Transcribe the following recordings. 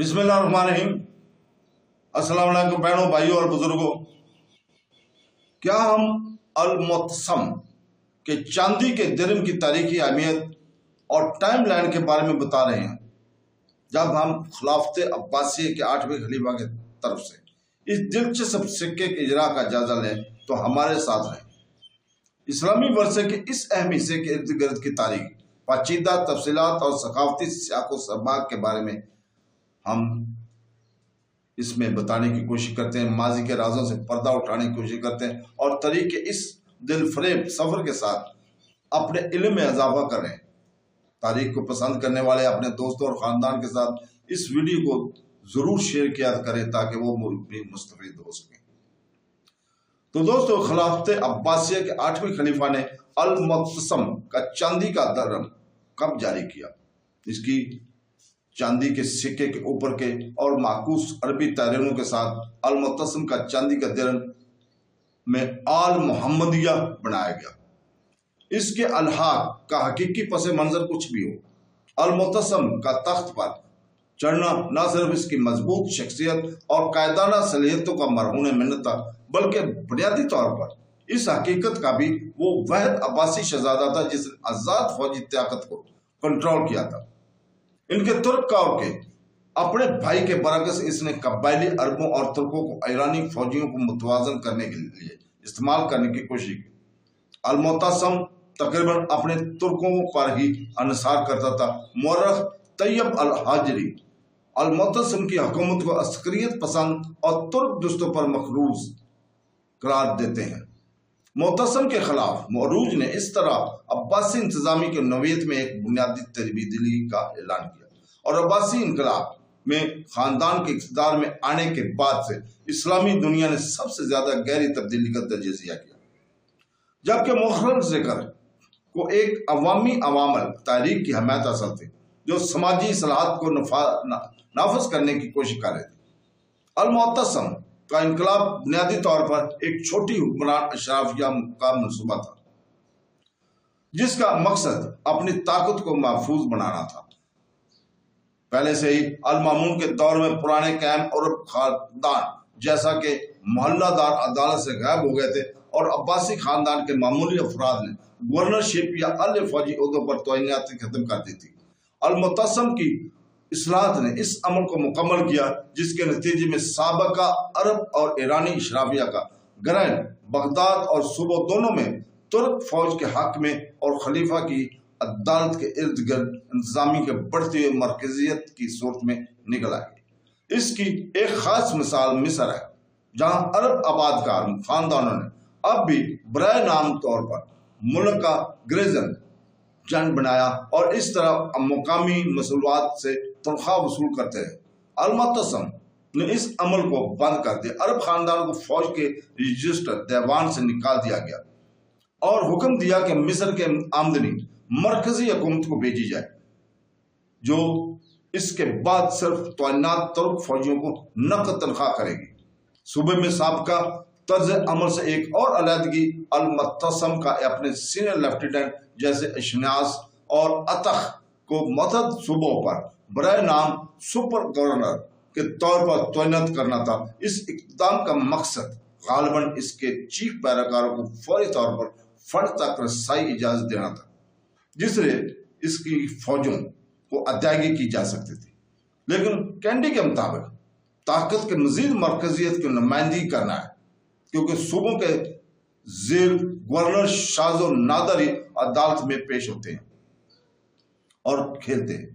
بسم اللہ الرحمن الرحیم۔ السلام علیکم بہنوں، بھائیوں اور بزرگوں۔ کیا ہم المعتصم کے چاندی کے درہم کی تاریخی اہمیت اور ٹائم لائن کے بارے میں بتا رہے ہیں جب ہم خلافت عباسیہ کے 8ویں خلیفہ کی طرف سے اس دلچسپ سکے کے اجرا کا جائزہ لیں تو ہمارے ساتھ رہیں۔ اسلامی ورثے کے اس اہم حصے کے ارد گرد کی تاریخ، پیچیدہ تفصیلات اور ثقافتی سیاق و سباق کے بارے میں ہم اس میں بتانے کی کوشش کرتے ہیں، ماضی کے رازوں سے پردہ اٹھانے کی کوشش کرتے ہیں اور طریق کے اس دل فریب سفر کے ساتھ اپنے علم میں اضافہ کر رہے ہیں۔ تاریخ کو پسند کرنے والے اپنے دوستوں اور خاندان کے ساتھ اس ویڈیو کو ضرور شیئر کیا کریں تاکہ وہ بھی مستفید ہو سکیں۔ تو دوستو، خلافت عباسیہ کے 8ویں خلیفہ نے المعتصم کا چاندی کا درہم کب جاری کیا؟ اس کی چاندی کے سکے کے اوپر کے اور معکوس عربی تحریروں کے ساتھ المعتصم کا چاندی کا درہم میں آل محمدیہ بنایا گیا۔ اس کے الحاق کا حقیقی پس منظر کچھ بھی ہو، المعتصم کا تخت پر چڑھنا نہ صرف اس کی مضبوط شخصیت اور قائدانہ صلاحیتوں کا مرہون منت تھا، بلکہ بنیادی طور پر اس حقیقت کا بھی وہ واحد عباسی شہزادہ تھا جس نے آزاد فوجی طاقت کو کنٹرول کیا تھا۔ ان کے ترک اور کے اپنے بھائی کے برعکس اس نے قبائلی عربوں اور ترکوں کو ایرانی فوجیوں کو متوازن کرنے کے لیے استعمال کرنے کی کوشش کی۔ المعتصم تقریباً اپنے ترکوں پر ہی انحصار کرتا تھا۔ مورخ طیب الحاجری المعتصم کی حکومت کو عسکریت پسند اور ترک دستوں پر مقروض قرار دیتے ہیں۔ معتصم کے خلاف معروج نے اس طرح عباسی انتظامی کے نوعیت میں ایک بنیادی تبدیلی کا اعلان کیا، اور عباسی انقلاب میں خاندان کے اقتدار میں آنے کے بعد سے اسلامی دنیا نے سب سے زیادہ گہری تبدیلی کا تجزیہ کیا، جبکہ مؤخر ذکر کو ایک عوامی عوامل تحریک کی حمایت حاصل تھی جو سماجی اصلاحات کو نافذ کرنے کی کوشش کر رہے تھے۔ المعتصم کا انقلاب بنیادی طور پر ایک چھوٹی حکمران اشرافیہ کا منصوبہ تھا جس کا مقصد اپنی طاقت کو محفوظ بنانا تھا۔ پہلے سے ہی المامون کے دور میں پرانے قائم عرب خاندان جیسا کہ محلہ دار عدالت سے غائب ہو گئے تھے، اور عباسی خاندان کے معمولی افراد نے گورنرشپ یا اعلی فوجی عہدوں پر تعیناتی ختم کر دی تھی۔ المعتصم کی اصلاحات نے اس عمل کو مکمل کیا، جس کے نتیجے میں سابقہ عرب اور ایرانی اشرافیہ کا گرین بغداد اور صوبہ دونوں میں ترک فوج کے حق میں اور خلیفہ کی عدالت کے ارد گرد انتظامی کے بڑھتی ہوئی مرکزیت کی صورت میں نکل آئی۔ اس کی ایک خاص مثال مصر ہے، جہاں عرب آباد کار خاندانوں نے اب بھی برائے نام طور پر ملک کا گریزن جنگ بنایا اور اس طرح مقامی مسلوات سے تنخواہ وصول کرتے رہے۔ المعتصم نے اس عمل کو بند کر دیا۔ عرب خاندانوں کو فوج کے رجسٹر دیوان سے نکال دیا گیا اور حکم دیا کہ مصر کے آمدنی مرکزی حکومت کو بھیجی جائے، جو اس کے بعد صرف تعینات ترک فوجیوں کو نقد تنخواہ کرے گی۔ صوبے میں سابقہ طرز عمل سے ایک اور علیحدگی المعتصم کا اپنے سینئر لیفٹیننٹ جیسے اشناس اور اتخ کو متعدد صوبوں پر برائے نام سپر گورنر کے طور پر تعینات کرنا تھا۔ اس اقدام کا مقصد غالباً اس کے چیف پیراکاروں کو فوری طور پر فنڈ تک رسائی اجازت دینا تھا، جس سے اس کی فوجوں کو ادائیگی کی جا سکتی تھی۔ لیکن کینڈی کے مطابق طاقت کے مزید مرکزیت کی نمائندگی کرنا ہے، کیونکہ صوبوں کے زیر گورنر شاذ و نادر ہی عدالت میں پیش ہوتے ہیں اور کھیلتے ہیں۔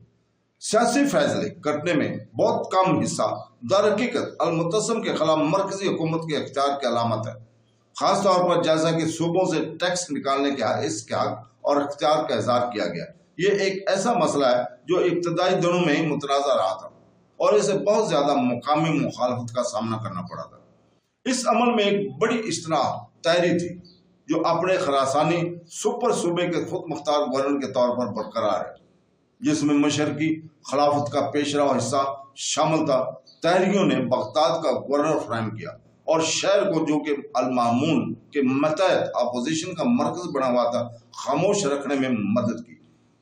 سیاسی فیصلے کرنے میں بہت کم حصہ در حقیقت المعتصم کے خلاف مرکزی حکومت کے اختیار کی علامت ہے، خاص طور پر جیسا کہ صوبوں سے ٹیکس نکالنے کے اس کے حق اور اختیار کا اظہار کیا گیا۔ یہ ایک ایسا مسئلہ ہے جو ابتدائی دنوں میں ہی متنازع رہا تھا اور اسے بہت زیادہ مقامی مخالفت کا سامنا کرنا پڑا تھا۔ اس عمل میں ایک بڑی اجتماع تحری تھی جو اپنے خراسانی سپر صوبے کے خود مختار گورنر کے طور پر برقرار ہے، جس میں مشرقی خلافت کا پیشرو حصہ شامل تھا۔ تحریوں نے بغداد کا گورنر فراہم کیا اور شہر کو، جو کہ المامون کے متحد اپوزیشن کا مرکز بنا ہوا تھا، خاموش رکھنے میں مدد کی۔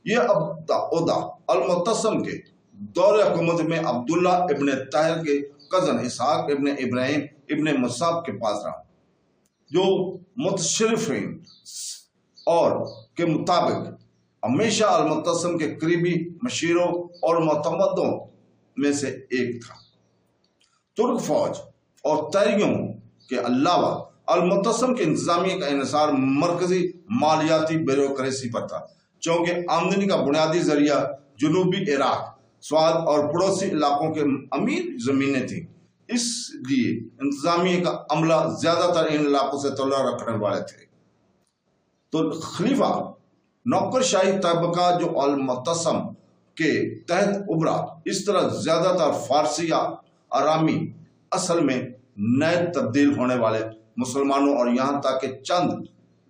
یہ عہدہ المعتصم کے دور حکومت میں عبداللہ ابن طاہر کے کزن اسحاق ابن ابراہیم ابن مصعب کے پاس رہا، جو متشرفین اور کے مطابق ہمیشہ المعتصم کے قریبی مشیروں اور معتمدوں میں سے ایک تھا۔ ترک فوج اور تیریوں کے علاوہ المعتصم کے انتظامیہ کا انحصار مرکزی مالیاتی بیوروکریسی پر تھا، چونکہ آمدنی کا بنیادی ذریعہ جنوبی عراق، سوات اور پڑوسی علاقوں کے امیر زمینیں تھیں۔ اس لیے انتظامیہ کا عملہ زیادہ تر ان علاقوں سے تعلق رکھنے والے تھے۔ تو خلیفہ نوکرشاہی طبقہ جو المعتصم کے تحت ابھرا، اس طرح زیادہ تر فارسی یا آرامی اصل میں نئے تبدیل ہونے والے مسلمانوں اور یہاں تک کہ چند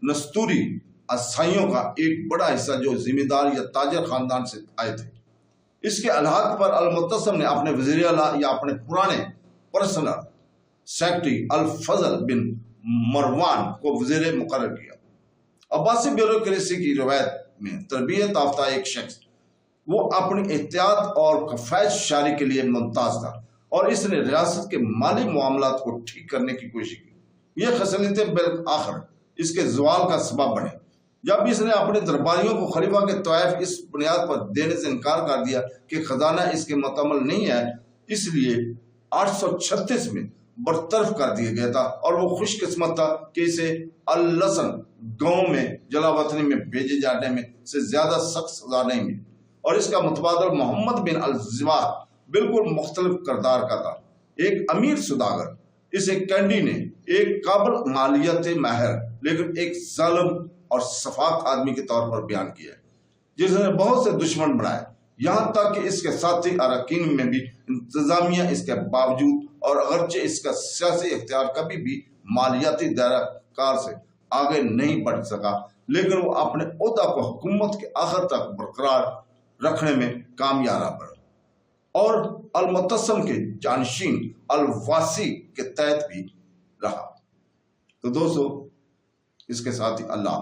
نستوری عیسائیوں کا ایک بڑا حصہ جو زمیندار یا تاجر خاندان سے آئے تھے۔ اس کے الحاق پر المعتصم نے اپنے وزیر اعلیٰ یا اپنے پرانے پرسنل سیکرٹری الفضل بن مروان کو وزیر مقرر کیا۔ عباسی بیوروکریسی کی روایت میں تربیت یافتہ ایک شخص، وہ اپنی احتیاط اور کفایت شعاری کے لیے ممتاز تھا، اور اس نے ریاست کے مالی معاملات کو ٹھیک کرنے کی کوشش کی۔ یہ خصلتیں بالآخر اس کے زوال کا سبب بنے جب اس نے اپنے درباریوں کو خلیفہ کے طوائف اس بنیاد پر دینے سے انکار کر دیا کہ خزانہ اس کے متعمل نہیں ہے، اس لیے 836 میں برطرف کر دیا گیا تھا، اور وہ خوش قسمت تھا کہ اسے اللسن گاؤں میں جلا وطنی میں بھیجے جانے میں سے زیادہ سخت سزا نہیں ملی، اور اس کا متبادل محمد بن الزبار بالکل مختلف کردار کا تھا۔ ایک امیر سوداگر، اسے کینڈی نے ایک قابل مالیات ماہر لیکن ایک ظالم اور شفاق آدمی کے طور پر بیان کیا ہے، جس نے بہت سے دشمن بنائے، یہاں تک کہ اس کے ساتھی اراکین میں بھی انتظامیہ اس کے باوجود اور اگرچہ اس کا سیاسی اختیار کبھی بھی مالیاتی دائرہ کار سے آگے نہیں بڑھ سکا، لیکن وہ اپنے عہدہ کو حکومت کے آخر تک برقرار رکھنے میں کامیاب رہا اور المعتصم کے جانشین الواسی کے تحت بھی رہا۔ تو دوستو، اس کے ساتھ ہی اللہ